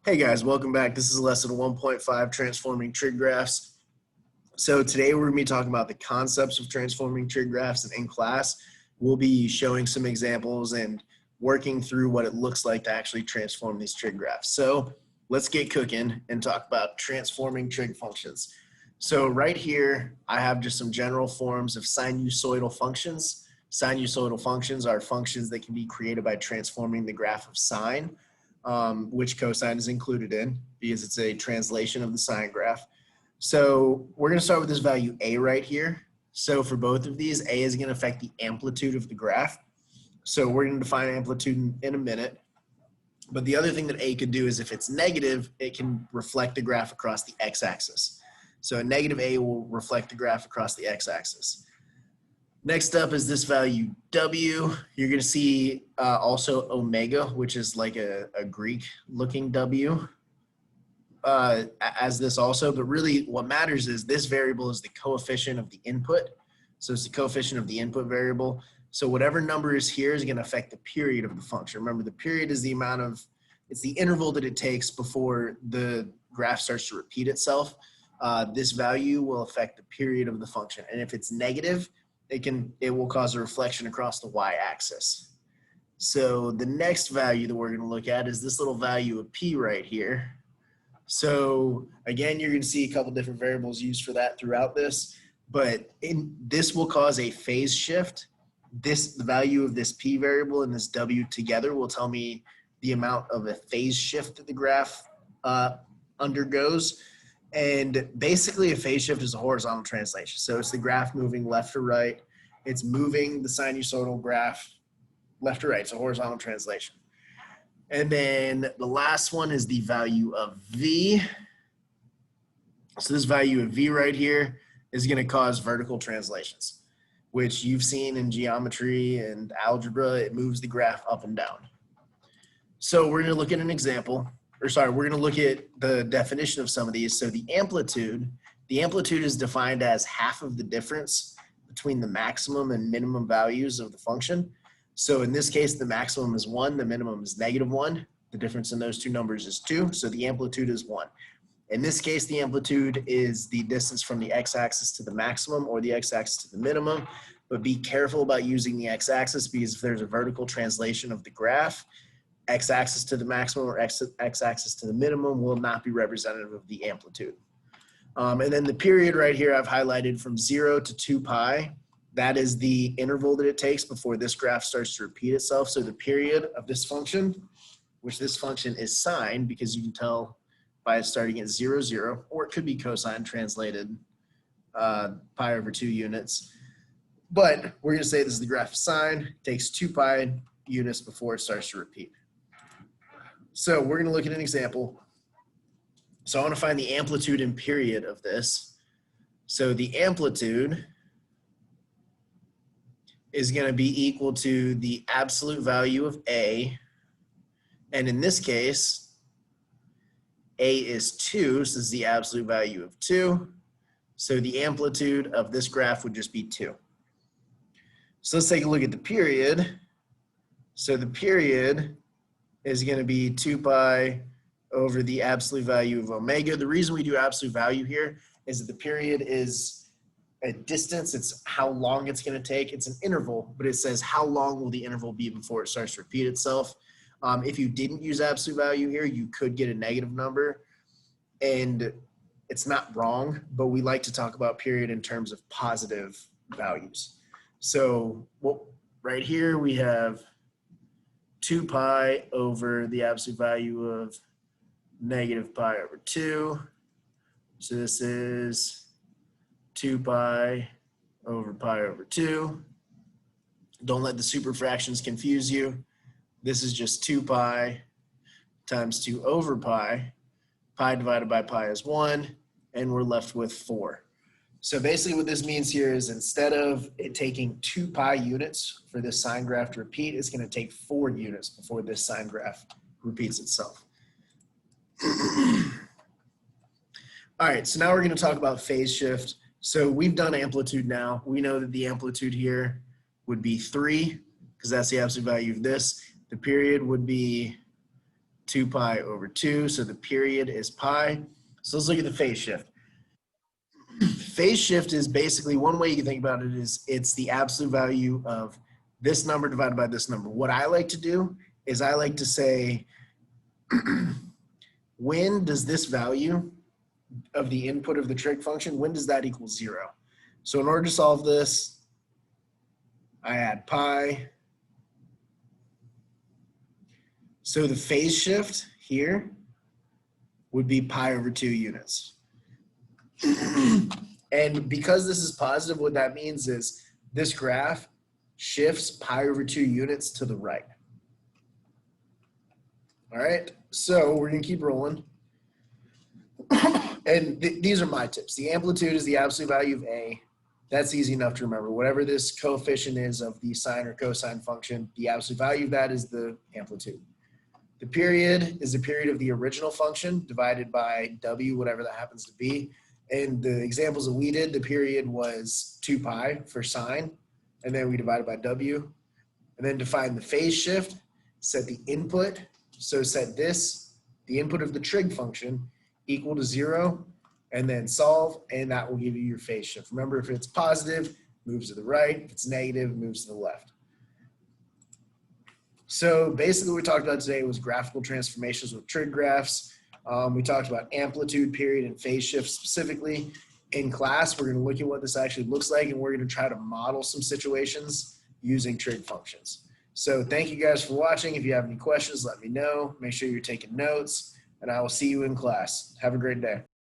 Hey guys, welcome back. This is lesson 1.5, transforming trig graphs. So today we're going to be talking about the concepts of transforming trig graphs, and in class we'll be showing some examples and working through what it looks like to actually transform these trig graphs. So let's get cooking and talk about transforming trig functions. So right here I have just some general forms of sinusoidal functions. Sinusoidal functions are functions that can be created by transforming the graph of sine, which cosine is included in because it's a translation of the sine graph. So we're going to start with this value a right here. So for both of these, a is going to affect the amplitude of the graph. So we're going to define amplitude in a minute. But the other thing that a could do is if it's negative, it can reflect the graph across the x-axis. So a negative a will reflect the graph across the x-axis. Next up is this value w. You're going to see also omega, which is like a Greek looking w as this also. But really what matters is this variable is the coefficient of the input. So it's the coefficient of the input variable. So whatever number is here is going to affect the period of the function. Remember, the period is the amount of, it's the interval that it takes before the graph starts to repeat itself. This value will affect the period of the function. And if it's negative, it will cause a reflection across the y-axis. So the next value that we're going to look at is this little value of p right here. So again, you're going to see a couple different variables used for that throughout this, but this will cause a phase shift. The value of this p variable and this w together will tell me the amount of a phase shift that the graph undergoes. And basically a phase shift is a horizontal translation. So it's the graph moving left to right. It's moving the sinusoidal graph left to right. It's a horizontal translation. And then the last one is the value of v. So this value of v right here is going to cause vertical translations, which you've seen in geometry and algebra. It moves the graph up and down. So we're going to look at an example. We're going to look at the definition of some of these. So the amplitude is defined as half of the difference between the maximum and minimum values of the function. So in this case, the maximum is 1, the minimum is -1. The difference in those two numbers is 2, so the amplitude is 1. In this case, the amplitude is the distance from the x-axis to the maximum or the x-axis to the minimum, but be careful about using the x-axis because if there's a vertical translation of the graph, x-axis to the maximum or x-axis to the minimum will not be representative of the amplitude. And then the period right here I've highlighted from 0 to 2 pi. That is the interval that it takes before this graph starts to repeat itself. So the period of this function, which this function is sine because you can tell by it starting at 0, 0, or it could be cosine translated pi over 2 units. But we're going to say this is the graph of sine. It takes 2 pi units before it starts to repeat. So we're going to look at an example. So I want to find the amplitude and period of this. So the amplitude is going to be equal to the absolute value of a. And in this case, a is 2, so this is the absolute value of 2. So the amplitude of this graph would just be 2. So let's take a look at the period. So the period is going to be 2 pi over the absolute value of omega. The reason we do absolute value here is that the period is a distance. It's how long it's going to take. It's an interval, but it says how long will the interval be before it starts to repeat itself. If you didn't use absolute value here, you could get a negative number, and it's not wrong, but we like to talk about period in terms of positive values. So right here we have 2 pi over the absolute value of negative pi over 2. So this is 2 pi over pi over 2. Don't let the super fractions confuse you. This is just 2 pi times 2 over pi. Pi divided by pi is 1, and we're left with 4. So basically what this means here is instead of it taking 2 pi units for this sine graph to repeat, it's going to take 4 units before this sine graph repeats itself. All right, so now we're going to talk about phase shift. So we've done amplitude now. We know that the amplitude here would be 3 because that's the absolute value of this. The period would be 2 pi over 2. So the period is pi. So let's look at the phase shift. Phase shift is basically, one way you can think about it is it's the absolute value of this number divided by this number. What I like to do is I like to say, when does this value of the input of the trig function, when does that equal 0? So in order to solve this, I add pi. So the phase shift here would be pi over 2 units. And because this is positive, what that means is this graph shifts pi over 2 units to the right. All right, so we're gonna keep rolling. And these are my tips. The amplitude is the absolute value of A. That's easy enough to remember. Whatever this coefficient is of the sine or cosine function, the absolute value of that is the amplitude. The period is the period of the original function divided by W, whatever that happens to be. And the examples that we did, the period was 2 pi for sine, and then we divided by W. And then define the phase shift, set the input. So set this, the input of the trig function, equal to 0, and then solve, and that will give you your phase shift. Remember, if it's positive, moves to the right. If it's negative, moves to the left. So basically what we talked about today was graphical transformations with trig graphs. We talked about amplitude, period, and phase shift specifically. In class, we're going to look at what this actually looks like, and we're going to try to model some situations using trig functions. So thank you guys for watching. If you have any questions, let me know. Make sure you're taking notes, and I will see you in class. Have a great day.